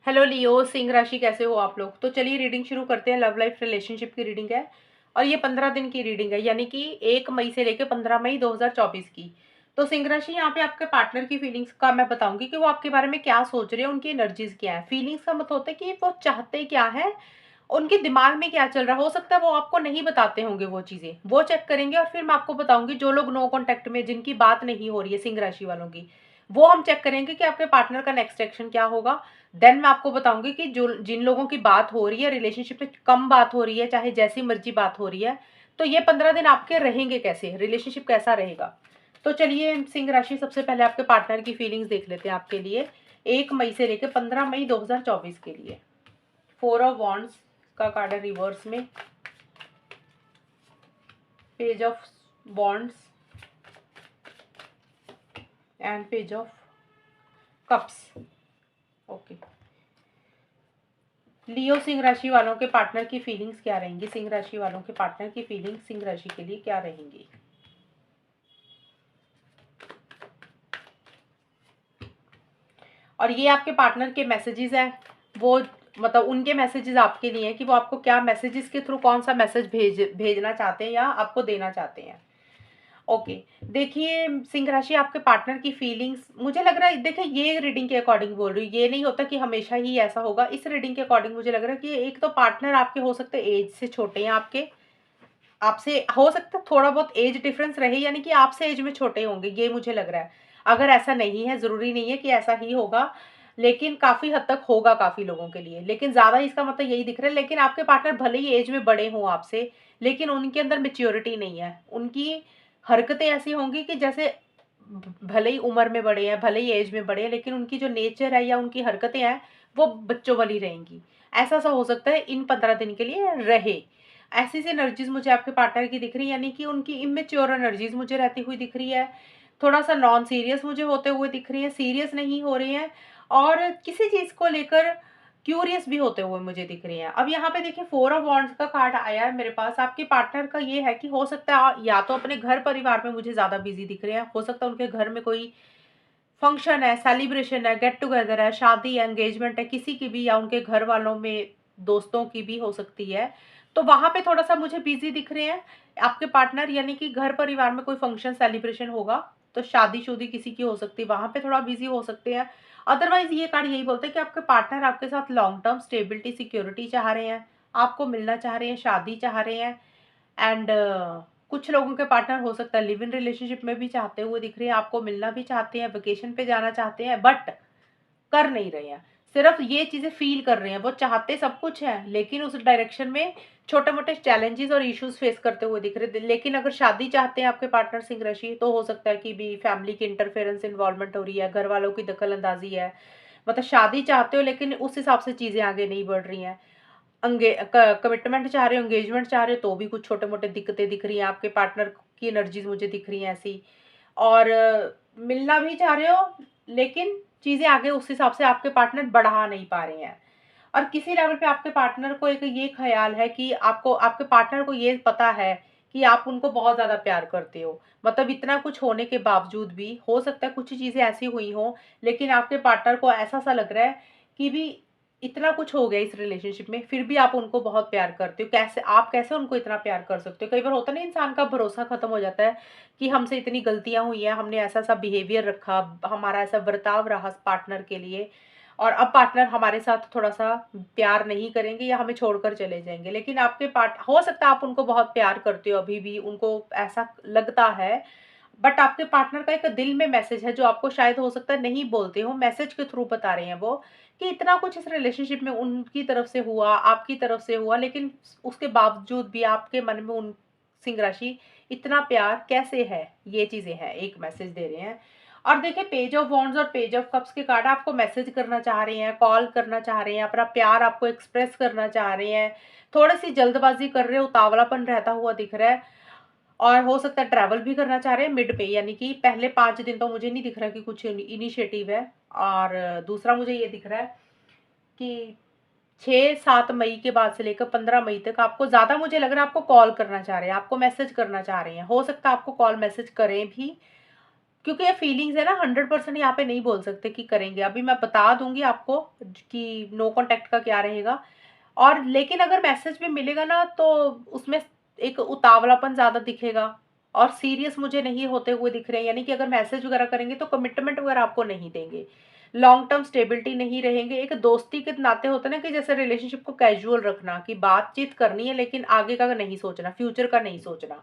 Hello लियो, सिंह राशि, कैसे हो आप लोग। तो चलिए रीडिंग शुरू करते हैं। लव लाइफ रिलेशनशिप की रीडिंग है और ये 15 दिन की रीडिंग है, यानी कि 1 मई से लेकर 15 मई 2024 की। तो सिंह राशि, यहाँ पे आपके पार्टनर की फीलिंग्स का मैं बताऊंगी कि वो आपके बारे में क्या सोच रहे हैं, उनकी एनर्जीज क्या है। फीलिंग्स का मतलब होता है कि वो चाहते क्या है, उनके दिमाग में क्या चल रहा है। हो सकता है वो आपको नहीं बताते होंगे, वो चीजें वो चेक करेंगे और फिर मैं आपको बताऊंगी। जो लोग नो कांटेक्ट में, जिनकी बात नहीं हो रही है सिंह राशि वालों की, वो हम चेक करेंगे कि आपके पार्टनर का नेक्स्ट एक्शन क्या होगा। देन मैं आपको बताऊंगी कि जो जिन लोगों की बात हो रही है, रिलेशनशिप में कम बात हो रही है, चाहे जैसी मर्जी बात हो रही है, तो ये 15 दिन आपके रहेंगे कैसे, रिलेशनशिप कैसा रहेगा। तो चलिए सिंह राशि, सबसे पहले आपके पार्टनर की फीलिंग्स देख लेते हैं आपके लिए 1 मई से लेकर 15 मई 2024 के लिए। 4 ऑफ वॉन्ड्स का कार्ड है रिवर्स में, page of wands and page of cups. Okay, Leo सिंह राशि वालों के पार्टनर की फीलिंग्स क्या रहेंगी, सिंह राशि वालों के पार्टनर की फीलिंग्स सिंह राशि के लिए क्या रहेंगी। और ये आपके पार्टनर के मैसेजेस हैं, वो मतलब उनके मैसेजेस आपके लिए हैं कि वो आपको क्या मैसेजेस के थ्रू कौन सा मैसेज भेजना चाहते हैं या आपको देना चाहते हैं। ओके, देखिए सिंह राशि, आपके पार्टनर की फीलिंग्स मुझे लग रहा है, देखिए ये रीडिंग के अकॉर्डिंग बोल रही हूँ, ये नहीं होता कि हमेशा ही ऐसा होगा। इस रीडिंग के अकॉर्डिंग मुझे लग रहा है कि एक तो पार्टनर आपके हो सकते हैं एज से छोटे हैं, आपके आपसे हो सकता है थोड़ा बहुत एज डिफरेंस रहे, यानी कि आपसे एज में छोटे होंगे, ये मुझे लग रहा है। अगर ऐसा नहीं है, जरूरी नहीं है कि ऐसा ही होगा, लेकिन काफी हद तक होगा काफी लोगों के लिए, लेकिन ज्यादा इसका मतलब यही दिख रहा है। लेकिन आपके पार्टनर भले ही एज में बड़े हों आपसे, लेकिन उनके अंदर मेच्योरिटी नहीं है। उनकी हरकतें ऐसी होंगी कि जैसे भले ही उम्र में बड़े हैं, भले ही एज में बड़े हैं, लेकिन उनकी जो नेचर है या उनकी हरकतें हैं वो बच्चों वाली रहेंगी। ऐसा सा हो सकता है इन 15 दिन के लिए रहे। ऐसी सी एनर्जीज मुझे आपके पार्टनर की दिख रही है, यानी कि उनकी इमेच्योर एनर्जीज मुझे रहती हुई दिख रही है। थोड़ा सा नॉन सीरियस मुझे होते हुए दिख रही है, सीरियस नहीं हो रही हैं, और किसी चीज को लेकर क्यूरियस भी होते हुए मुझे दिख रही हैं। अब यहाँ पे देखिए 4 ऑफ वॉन्ड्स का कार्ड आया है मेरे पास। आपके पार्टनर का ये है कि हो सकता है या तो अपने घर परिवार में मुझे ज्यादा बिजी दिख रहे हैं, हो सकता है उनके घर में कोई फंक्शन है, सेलिब्रेशन है, गेट टुगेदर है, शादी है, एंगेजमेंट है, किसी की भी, या उनके घर वालों में दोस्तों की भी हो सकती है। तो वहां पे थोड़ा सा मुझे बिजी दिख रहे हैं आपके पार्टनर, यानी कि घर परिवार में कोई फंक्शन सेलिब्रेशन होगा, तो शादी शुदी किसी की हो सकती है, वहां पे थोड़ा बिजी हो सकते हैं। अदरवाइज ये कार्ड यही बोलते हैं कि आपके पार्टनर आपके साथ लॉन्ग टर्म स्टेबिलिटी सिक्योरिटी चाह रहे हैं, आपको मिलना चाह रहे हैं, शादी चाह रहे हैं। एंड कुछ लोगों के पार्टनर हो सकता है लिव इन रिलेशनशिप में भी चाहते हुए दिख रहे हैं, आपको मिलना भी चाहते हैं, वेकेशन पे जाना चाहते हैं, बट कर नहीं रहे हैं। सिर्फ ये चीजें फील कर रहे हैं, वो चाहते सब कुछ है लेकिन उस डायरेक्शन में छोटे मोटे चैलेंजेस और इश्यूज फेस करते हुए दिख रहे थे। लेकिन अगर शादी चाहते हैं आपके पार्टनर सिंह राशि, तो हो सकता है कि भी फैमिली की इंटरफेरेंस इन्वॉल्वमेंट हो रही है, घर वालों की दखल अंदाजी है। मतलब शादी चाहते हो लेकिन उस हिसाब से चीजें आगे नहीं बढ़ रही हैं। कमिटमेंट चाह रहे हो, एंगेजमेंट चाह रहे हो, तो भी कुछ छोटे मोटे दिक्कतें दिख रही हैं। आपके पार्टनर की एनर्जीज मुझे दिख रही हैं ऐसी। और मिलना भी चाह रहे हो, लेकिन चीजें आगे उस हिसाब से आपके पार्टनर बढ़ा नहीं पा रहे हैं। और किसी लेवल पे आपके पार्टनर को एक ये ख्याल है कि आपको, आपके पार्टनर को ये पता है कि आप उनको बहुत ज्यादा प्यार करते हो। मतलब इतना कुछ होने के बावजूद भी हो सकता है कुछ चीजें ऐसी हुई हो, लेकिन आपके पार्टनर को ऐसा सा लग रहा है कि भी इतना कुछ हो गया इस रिलेशनशिप में, फिर भी आप उनको बहुत प्यार करते हो। कैसे आप, कैसे उनको इतना प्यार कर सकते हो। कई बार होता है ना, इंसान का भरोसा खत्म हो जाता है कि हमसे इतनी गलतियां हुई हैं, हमने ऐसा सा बिहेवियर रखा, हमारा ऐसा बर्ताव रहा पार्टनर के लिए, और अब पार्टनर हमारे साथ थोड़ा सा प्यार नहीं करेंगे या हमें छोड़कर चले जाएंगे। लेकिन आपके पार्ट हो सकता है आप उनको बहुत प्यार करते हो, अभी भी उनको ऐसा लगता है, बट आपके पार्टनर का एक दिल में मैसेज है जो आपको शायद हो सकता है नहीं बोलते हो, मैसेज के थ्रू बता रहे हैं वो, कि इतना कुछ इस रिलेशनशिप में उनकी तरफ से हुआ, आपकी तरफ से हुआ, लेकिन उसके बावजूद भी आपके मन में उन सिंह राशि इतना प्यार कैसे है, ये चीजें हैं, एक मैसेज दे रहे हैं। और देखिए पेज ऑफ वॉन्ड्स और पेज ऑफ कप्स के कार्ड आपको मैसेज करना चाह रहे हैं, कॉल करना चाह रहे हैं, अपना प्यार आपको एक्सप्रेस करना चाह रहे हैं। थोड़ी सी जल्दबाजी कर रहे हो, उतावलापन रहता हुआ दिख रहा है। और हो सकता है ट्रैवल भी करना चाह रहे हैं मिड पे, यानी कि पहले 5 दिन तो मुझे नहीं दिख रहा कि कुछ इनिशिएटिव है। और दूसरा मुझे ये दिख रहा है कि 6-7 मई के बाद से लेकर 15 मई तक आपको ज्यादा, मुझे लग रहा है आपको कॉल करना चाह रहे हैं, आपको मैसेज करना चाह रहे हैं। हो सकता है आपको कॉल मैसेज करें भी, क्योंकि ये फीलिंग्स है ना, 100% यहाँ पे नहीं बोल सकते कि करेंगे। अभी मैं बता दूंगी आपको कि नो कांटेक्ट का क्या रहेगा। और लेकिन अगर मैसेज भी मिलेगा ना तो उसमें एक उतावलापन ज़्यादा दिखेगा और सीरियस मुझे नहीं होते हुए दिख रहे हैं। यानी कि अगर मैसेज वगैरह करेंगे तो कमिटमेंट वगैरह आपको नहीं देंगे, लॉन्ग टर्म स्टेबिलिटी नहीं रहेंगे। एक दोस्ती के नाते होते हैं ना कि जैसे रिलेशनशिप को कैजुअल रखना, कि बातचीत करनी है लेकिन आगे का नहीं सोचना, फ्यूचर का नहीं सोचना,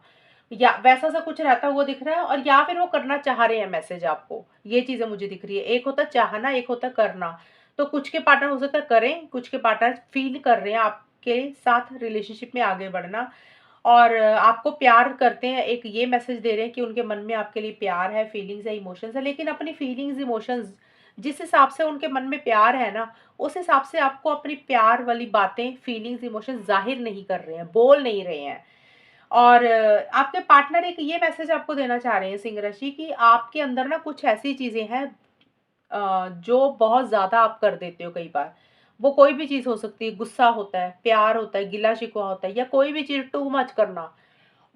या वैसा सा कुछ रहता हुआ दिख रहा है। और या फिर वो करना चाह रहे हैं मैसेज आपको, ये चीज़ें मुझे दिख रही है। एक होता है चाहना, एक होता है करना। तो कुछ के पार्टनर हो सकता है करें, कुछ के पार्टनर फील कर रहे हैं आपके साथ रिलेशनशिप में आगे बढ़ना और आपको प्यार करते हैं, एक ये मैसेज दे रहे हैं कि उनके मन में आपके लिए प्यार है, फीलिंग्स है, इमोशंस है। लेकिन अपनी फीलिंग्स इमोशंस जिस हिसाब से उनके मन में प्यार है ना, उस हिसाब से आपको अपनी प्यार वाली बातें, फीलिंग्स, इमोशंस जाहिर नहीं कर रहे हैं, बोल नहीं रहे हैं। और आपके पार्टनर एक ये मैसेज आपको देना चाह रहे हैं सिंह राशि कि आपके अंदर ना कुछ ऐसी चीज़ें हैं जो बहुत ज़्यादा आप कर देते हो कई बार। वो कोई भी चीज़ हो सकती है, गुस्सा होता है, प्यार होता है, गिला-शिकवा होता है, या कोई भी चीज़ टू मच करना।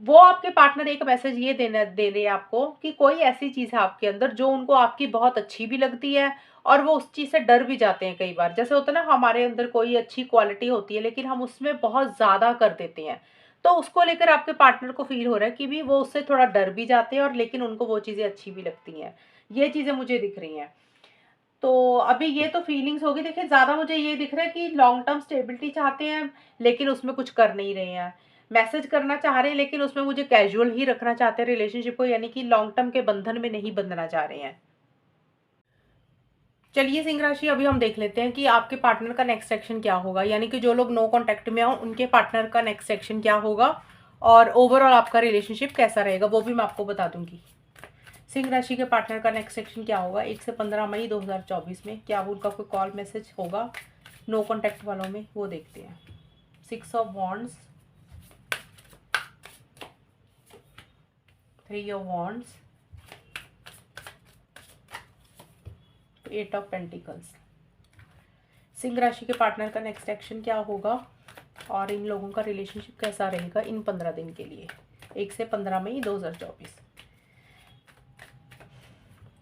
वो आपके पार्टनर एक मैसेज ये देना दे रहे हैं आपको कि कोई ऐसी चीज़ है आपके अंदर जो उनको आपकी बहुत अच्छी भी लगती है और वो उस चीज़ से डर भी जाते हैं कई बार। जैसे होता है ना, हमारे अंदर कोई अच्छी क्वालिटी होती है लेकिन हम उसमें बहुत ज़्यादा कर देते हैं। तो उसको लेकर आपके पार्टनर को फ़ील हो रहा है कि भी वो उससे थोड़ा डर भी जाते हैं और लेकिन उनको वो चीज़ें अच्छी भी लगती हैं। ये चीज़ें मुझे दिख रही हैं। तो अभी ये तो फीलिंग्स होगी। देखिए, ज़्यादा मुझे ये दिख रहा है कि लॉन्ग टर्म स्टेबिलिटी चाहते हैं लेकिन उसमें कुछ कर नहीं रहे हैं। मैसेज करना चाह रहे हैं लेकिन उसमें मुझे कैजुअल ही रखना चाहते हैं रिलेशनशिप को, यानी कि लॉन्ग टर्म के बंधन में नहीं बंधना चाह रहे हैं। चलिए सिंह राशि, अभी हम देख लेते हैं कि आपके पार्टनर का नेक्स्ट एक्शन क्या होगा। यानी कि जो लोग नो कांटेक्ट में हो उनके पार्टनर का नेक्स्ट एक्शन क्या होगा और ओवरऑल आपका रिलेशनशिप कैसा रहेगा वो भी मैं आपको बता दूंगी। सिंह राशि के पार्टनर का नेक्स्ट सेक्शन क्या होगा 1 से 15 मई 2024 में, क्या वो उनका कोई कॉल मैसेज होगा नो कांटेक्ट वालों में, वो देखते हैं। 6 of wands, 3 of wands, 8 of pentacles. Singh राशि के पार्टनर का नेक्स्ट एक्शन क्या होगा और इन लोगों का रिलेशनशिप कैसा रहेगा इन 15 दिन के लिए, 1 से 15 मई 2024।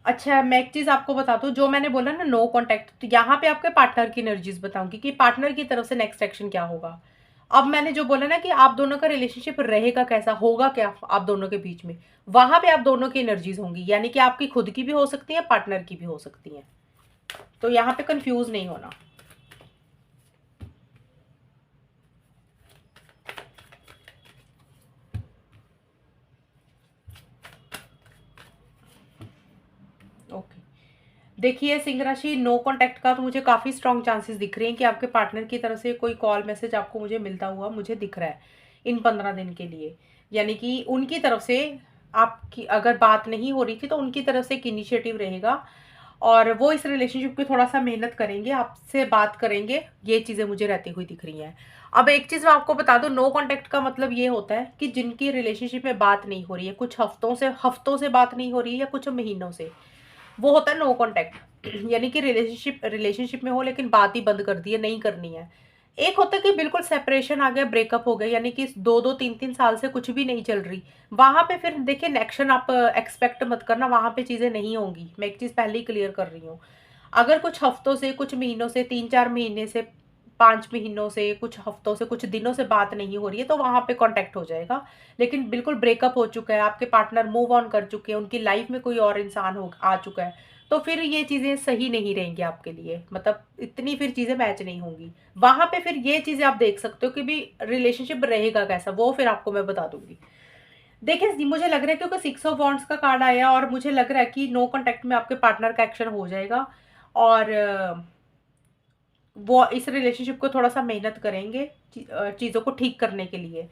अच्छा, मैं एक चीज़ आपको बता दूँ, जो मैंने बोला ना नो कांटेक्ट, तो यहाँ पे आपके पार्टनर की एनर्जीज बताऊंगी कि पार्टनर की तरफ से नेक्स्ट एक्शन क्या होगा। अब मैंने जो बोला ना कि आप दोनों का रिलेशनशिप रहेगा कैसा, होगा क्या आप दोनों के बीच में, वहां पे आप दोनों की एनर्जीज होंगी। यानी कि आपकी खुद की भी हो सकती है, पार्टनर की भी हो सकती है। तो यहाँ पे कंफ्यूज नहीं होना। ओके, देखिए सिंह राशि, नो कांटेक्ट का तो मुझे काफ़ी स्ट्रॉन्ग चांसेस दिख रहे हैं कि आपके पार्टनर की तरफ से कोई कॉल मैसेज आपको मुझे मिलता हुआ मुझे दिख रहा है इन 15 दिन के लिए। यानी कि उनकी तरफ से आपकी अगर बात नहीं हो रही थी तो उनकी तरफ से एक इनिशिएटिव रहेगा और वो इस रिलेशनशिप पे थोड़ा सा मेहनत करेंगे, आपसे बात करेंगे। ये चीज़ें मुझे रहती हुई दिख रही हैं। अब एक चीज़ मैं आपको बता दूं, नो कांटेक्ट का मतलब ये होता है कि जिनकी रिलेशनशिप में बात नहीं हो रही है, कुछ हफ्तों से बात नहीं हो रही है या कुछ महीनों से, वो होता है नो कांटेक्ट। यानी कि रिलेशनशिप में हो लेकिन बात ही बंद कर दी है, नहीं करनी है। एक होता है कि बिल्कुल सेपरेशन आ गया, ब्रेकअप हो गया, यानी कि 2-2 3-3 साल से कुछ भी नहीं चल रही। वहां पे फिर देखिए एक्शन आप एक्सपेक्ट मत करना, वहां पे चीजें नहीं होंगी। मैं एक चीज पहले ही क्लियर कर रही हूँ। अगर कुछ हफ्तों से, कुछ महीनों से, 3-4 महीने से, 5 महीनों से, कुछ हफ्तों से, कुछ दिनों से बात नहीं हो रही है तो वहां पे कांटेक्ट हो जाएगा। लेकिन बिल्कुल ब्रेकअप हो चुका है, आपके पार्टनर मूव ऑन कर चुके हैं, उनकी लाइफ में कोई और इंसान हो आ चुका है, तो फिर ये चीज़ें सही नहीं रहेंगी आपके लिए। मतलब इतनी फिर चीज़ें मैच नहीं होंगी। वहां पे फिर ये चीज़ें आप देख सकते हो कि भी रिलेशनशिप रहेगा कैसा, वो फिर आपको मैं बता दूंगी। देखिए, मुझे लग रहा है क्योंकि 6 ऑफ वॉन्ड्स का कार्ड आया और मुझे लग रहा है कि नो कांटेक्ट में आपके पार्टनर का एक्शन हो जाएगा और वो इस रिलेशनशिप को थोड़ा सा मेहनत करेंगे चीज़ों को ठीक करने के लिए।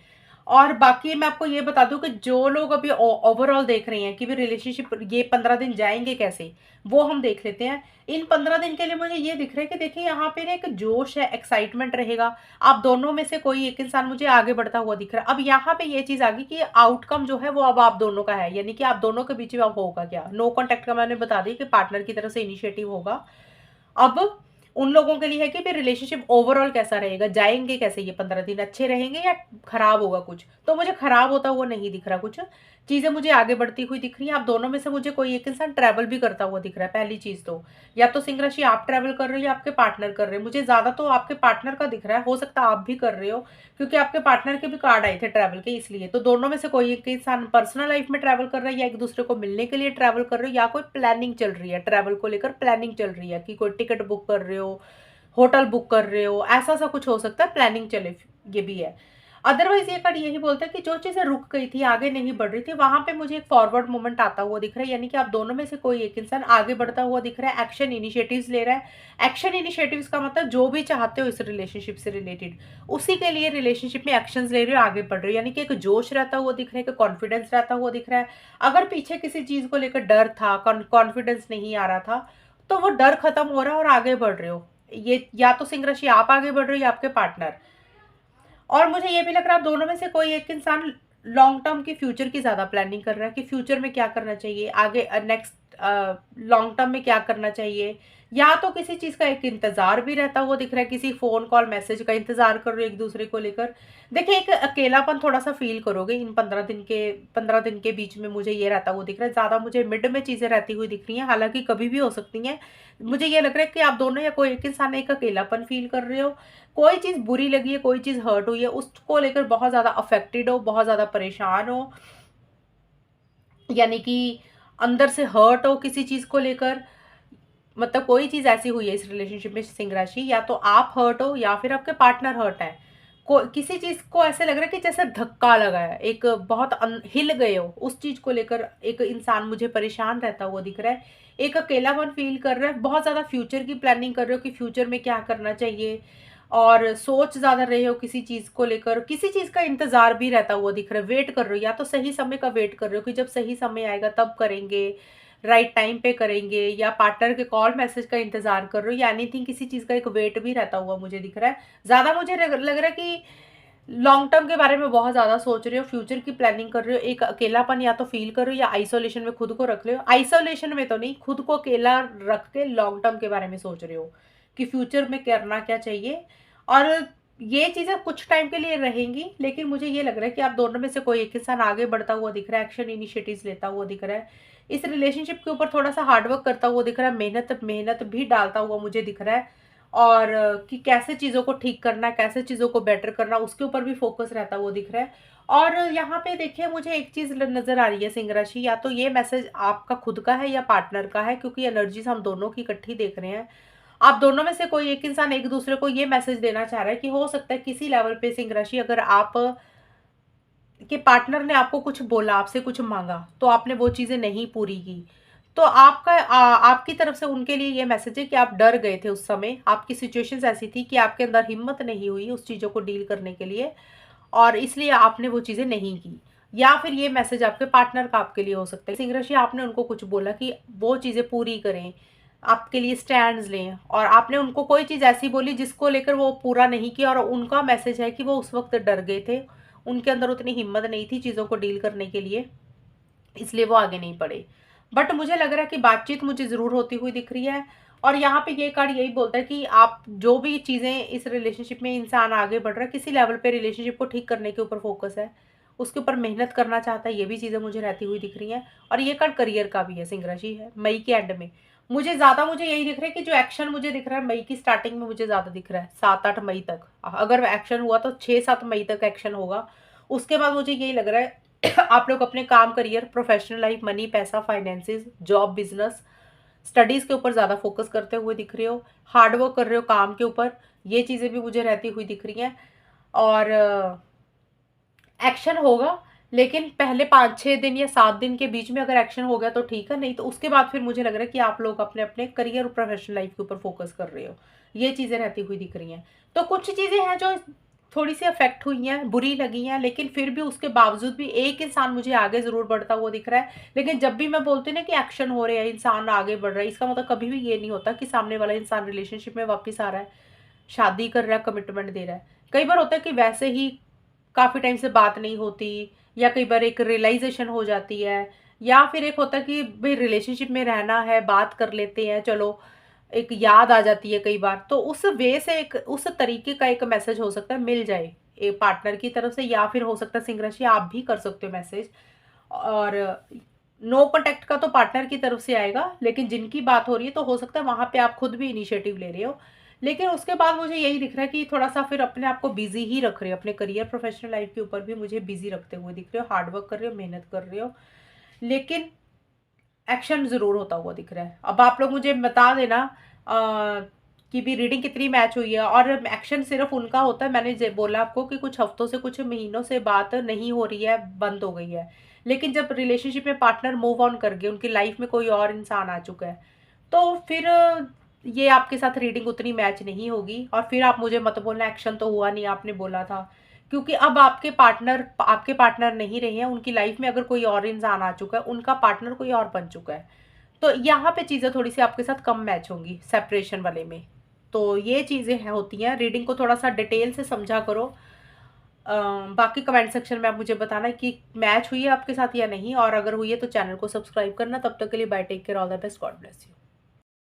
और बाकी मैं आपको ये बता दूं कि जो लोग अभी ओवरऑल देख रहे हैं कि भी रिलेशनशिप ये 15 दिन जाएंगे कैसे, वो हम देख लेते हैं। इन 15 दिन के लिए मुझे ये दिख रहा है कि देखिए यहाँ पे ना एक जोश है, एक्साइटमेंट रहेगा। आप दोनों में से कोई एक इंसान मुझे आगे बढ़ता हुआ दिख रहा है। अब यहाँ पे ये चीज़ आ गई कि आउटकम जो है वो अब आप दोनों का है, यानी कि आप दोनों के बीच में अब होगा क्या। नो कॉन्टेक्ट का मैंने बता दी कि पार्टनर की तरफ से इनिशिएटिव होगा। अब उन लोगों के लिए है कि फिर रिलेशनशिप ओवरऑल कैसा रहेगा, जाएँगे कैसे ये 15 दिन, अच्छे रहेंगे या खराब होगा कुछ? तो मुझे खराब होता हुआ नहीं दिख रहा कुछ, चीज़ें मुझे आगे बढ़ती हुई दिख रही हैं। आप दोनों में से मुझे कोई एक इंसान ट्रैवल भी करता हुआ दिख रहा है, पहली चीज़ तो। या तो सिंह राशि आप ट्रैवल कर रहे हो या आपके पार्टनर कर रहे हैं। मुझे ज़्यादा तो आपके पार्टनर का दिख रहा है, हो सकता है आप भी कर रहे हो, क्योंकि आपके पार्टनर के भी कार्ड आए थे ट्रैवल के इसलिए। तो दोनों में से कोई एक इंसान पर्सनल लाइफ में ट्रैवल कर रहा है या एक-दूसरे को मिलने के लिए ट्रैवल कर रहे हो या कोई प्लानिंग चल रही है, ट्रैवल को लेकर प्लानिंग चल रही है कि कोई टिकट बुक कर रहे हो, होटल बुक कर रहे हो, ऐसा-सा कुछ हो सकता है, प्लानिंग चले ये भी है। अदरवाइज़ ये कार्ड यही बोलता है कि जो चीज़ें रुक गई थी, आगे नहीं बढ़ रही थी, वहाँ पे मुझे एक फॉरवर्ड मूवमेंट आता हुआ दिख रहा है, यानी कि आप दोनों में से कोई एक इंसान आगे बढ़ता हुआ दिख रहा है, एक्शन इनिशिएटिव्स ले रहा है। एक्शन इनिशिएटिव्स का मतलब जो भी चाहते हो इस रिलेशनशिप से रिलेटेड, उसी के लिए रिलेशनशिप में एक्शंस ले रहे हो, आगे बढ़ रहे हो, यानी कि एक जोश रहता हुआ दिख रहा है, एक कॉन्फिडेंस रहता हुआ दिख रहा है। अगर पीछे किसी चीज़ को लेकर डर था, कॉन्फिडेंस नहीं आ रहा था, तो वो डर खत्म हो रहा है और आगे बढ़ रहे हो। ये या तो सिंह राशि आप आगे बढ़ रहे हो या आपके पार्टनर। और मुझे ये भी लग रहा है आप दोनों में से कोई एक इंसान लॉन्ग टर्म की फ्यूचर की ज़्यादा प्लानिंग कर रहा है कि फ्यूचर में क्या करना चाहिए, आगे नेक्स्ट लॉन्ग टर्म में क्या करना चाहिए, या तो किसी चीज़ का एक इंतज़ार भी रहता हुआ दिख रहा है, किसी फ़ोन कॉल मैसेज का इंतज़ार कर रहे हो एक दूसरे को लेकर। देखिए, एक अकेलापन थोड़ा-सा फ़ील करोगे इन 15 दिन के बीच में, मुझे ये रहता हुआ दिख रहा है। ज़्यादा मुझे मिड में चीज़ें रहती हुई दिख रही हैं, हालाँकि कभी भी हो सकती हैं। मुझे ये लग रहा है कि आप दोनों या कोई एक इंसान एक अकेलापन फ़ील कर रहे हो, कोई चीज़ बुरी लगी है, कोई चीज़ हर्ट हुई है, उसको लेकर बहुत ज़्यादा अफ़ेक्टेड हो, बहुत ज़्यादा परेशान हो, यानी कि अंदर से हर्ट हो किसी चीज़ को लेकर। मतलब कोई चीज़ ऐसी हुई है इस रिलेशनशिप में सिंह राशि, या तो आप हर्ट हो या फिर आपके पार्टनर हर्ट है। को किसी चीज़ को ऐसे लग रहा है कि जैसे धक्का लगा है, एक बहुत हिल गए हो उस चीज़ को लेकर, एक इंसान मुझे परेशान रहता हुआ दिख रहा है, एक अकेलापन फील कर रहा है, बहुत ज़्यादा फ्यूचर की प्लानिंग कर रहे हो कि फ्यूचर में क्या करना चाहिए, और सोच ज़्यादा रहे हो किसी चीज़ को लेकर, किसी चीज़ का इंतज़ार भी रहता हुआ दिख रहा है, वेट कर रहे हो, या तो सही समय का वेट कर रहे हो कि जब सही समय आएगा तब करेंगे, राइट टाइम पे करेंगे, या पार्टनर के कॉल मैसेज का इंतज़ार कर रहे हो, या एनीथिंग किसी चीज़ का एक वेट भी रहता हुआ मुझे दिख रहा है। ज़्यादा मुझे लग रहा है कि लॉन्ग टर्म के बारे में बहुत ज़्यादा सोच रहे हो, फ्यूचर की प्लानिंग कर रहे हो, एक अकेलापन या तो फ़ील कर रहे हो या आइसोलेशन में खुद को रख रहे हो। आइसोलेशन में तो नहीं, खुद को अकेला रख के लॉन्ग टर्म के बारे में सोच रहे हो कि फ्यूचर में करना क्या चाहिए। और ये चीज़ें कुछ टाइम के लिए रहेंगी, लेकिन मुझे ये लग रहा है कि आप दोनों में से कोई एक इंसान आगे बढ़ता हुआ दिख रहा है, एक्शन इनिशिएटिव्स लेता हुआ दिख रहा है। इस रिलेशनशिप के ऊपर थोड़ा-सा हार्ड वर्क करता हुआ दिख रहा है, मेहनत मेहनत भी डालता हुआ मुझे दिख रहा है। और कि कैसे चीज़ों को ठीक करना है, कैसे चीज़ों को बेटर करना, उसके ऊपर भी फ़ोकस रहता हुआ दिख रहा है। और यहाँ पे देखिए, मुझे एक चीज़ ल नज़र आ रही है सिंह राशि, या तो ये मैसेज आपका खुद का है या पार्टनर का है, क्योंकि एनर्जीज़ हम दोनों की इकट्ठी देख रहे हैं। आप दोनों में से कोई एक इंसान एक-दूसरे को ये मैसेज देना चाह रहा है कि हो सकता है किसी लेवल पे सिंह राशि, अगर आप के पार्टनर ने आपको कुछ बोला, आपसे कुछ माँगा, तो आपने वो चीज़ें नहीं पूरी की। तो आपकी तरफ से उनके लिए ये मैसेज है कि आप डर गए थे उस समय, आपकी सिचुएशंस ऐसी थी कि आपके अंदर हिम्मत नहीं हुई उस चीज़ों को डील करने के लिए, और इसलिए आपने वो चीज़ें नहीं की। या फिर ये मैसेज आपके पार्टनर का आपके लिए हो सकता है। सिंह राशि, आपने उनको कुछ बोला कि वो चीज़ें पूरी करें, आपके लिए स्टैंड्स लें, और आपने उनको कोई चीज़ ऐसी बोली जिसको लेकर वो पूरा नहीं किया, और उनका मैसेज है कि वो उस वक़्त डर गए थे। उनके अंदर उतनी हिम्मत नहीं थी चीज़ों को डील करने के लिए, इसलिए वो आगे नहीं बढ़े। बट मुझे लग रहा है कि बातचीत मुझे ज़रूर होती हुई दिख रही है, और यहाँ पे ये कार्ड यही बोलता है कि आप जो भी चीज़ें इस रिलेशनशिप में इंसान आगे बढ़ रहा है, किसी लेवल पे रिलेशनशिप को ठीक करने के ऊपर फ़ोकस है, उसके ऊपर मेहनत करना चाहता है, ये भी चीज़ें मुझे रहती हुई दिख रही हैं। और ये कार्ड करियर का भी है, सिंह राशि है, मई के एंड में। मुझे यही दिख रहा है कि जो एक्शन मुझे दिख रहा है मई की स्टार्टिंग में, मुझे ज़्यादा दिख रहा है 7-8 मई तक। अगर एक्शन हुआ तो 6-7 मई तक एक्शन होगा। उसके बाद मुझे यही लग रहा है आप लोग अपने काम, करियर, प्रोफेशनल लाइफ, मनी, पैसा, फाइनेंसेस, जॉब, बिजनेस, स्टडीज़ के ऊपर ज़्यादा फोकस करते हुए दिख रहे हो, हार्ड वर्क कर रहे हो काम के ऊपर, ये चीज़ें भी मुझे रहती हुई दिख रही हैं। और एक्शन होगा, लेकिन पहले 5-6 दिन या 7 दिन के बीच में अगर एक्शन हो गया तो ठीक है, नहीं तो उसके बाद फिर मुझे लग रहा है कि आप लोग अपने-अपने करियर और प्रोफेशनल लाइफ के ऊपर फोकस कर रहे हो। ये चीज़ें रहती हुई दिख रही हैं। तो कुछ चीज़ें हैं जो थोड़ी-सी अफ़ेक्ट हुई हैं, बुरी लगी हैं, लेकिन फिर भी उसके बावजूद भी एक इंसान मुझे आगे ज़रूर बढ़ता हुआ दिख रहा है। लेकिन जब भी मैं बोलती हूँ ना कि एक्शन हो रहे हैं, इंसान आगे बढ़ रहा है, इसका मतलब कभी भी ये नहीं होता कि सामने वाला इंसान रिलेशनशिप में वापस आ रहा है, शादी कर रहा है, कमिटमेंट दे रहा है। कई बार होता है कि वैसे ही काफ़ी टाइम से बात नहीं होती, या कई बार एक रियलाइज़ेशन हो जाती है, या फिर एक होता है कि भई रिलेशनशिप में रहना है, बात कर लेते हैं चलो, एक याद आ जाती है कई बार, तो उस वे से एक उस तरीके का एक मैसेज हो सकता है मिल जाए पार्टनर की तरफ से, या फिर हो सकता है सिंह राशि आप भी कर सकते हो मैसेज। और नो कॉन्टैक्ट का तो पार्टनर की तरफ से आएगा, लेकिन जिनकी बात हो रही है तो हो सकता है वहाँ पे आप खुद भी इनिशिएटिव ले रहे हो। लेकिन उसके बाद मुझे यही दिख रहा है कि थोड़ा सा फिर अपने आप को बिजी ही रख रहे हो, अपने करियर प्रोफेशनल लाइफ के ऊपर भी मुझे बिजी रखते हुए दिख रहे हो, हार्ड वर्क कर रहे हो, मेहनत कर रहे हो, लेकिन एक्शन ज़रूर होता हुआ दिख रहा है। अब आप लोग मुझे बता देना कि भी रीडिंग कितनी मैच हुई है, और एक्शन सिर्फ उनका होता है, मैंने बोला आपको कि कुछ हफ्तों से कुछ महीनों से बात नहीं हो रही है, बंद हो गई है। लेकिन जब रिलेशनशिप में पार्टनर मूव ऑन कर गए, उनकी लाइफ में कोई और इंसान आ चुका है, तो फिर ये आपके साथ रीडिंग उतनी मैच नहीं होगी। और फिर आप मुझे मत बोलना एक्शन तो हुआ नहीं, आपने बोला था, क्योंकि अब आपके पार्टनर नहीं रहे हैं, उनकी लाइफ में अगर कोई और इंसान आ चुका है, उनका पार्टनर कोई और बन चुका है, तो यहाँ पे चीज़ें थोड़ी सी आपके साथ कम मैच होंगी सेपरेशन वाले में। तो ये चीज़ें हैं, होती हैं, रीडिंग को थोड़ा सा डिटेल से समझा करो। बाकी कमेंट सेक्शन में आप मुझे बताना कि मैच हुई है आपके साथ या नहीं, और अगर हुई है तो चैनल को सब्सक्राइब करना। तब तक के लिए bye, take care, all the best, God bless you.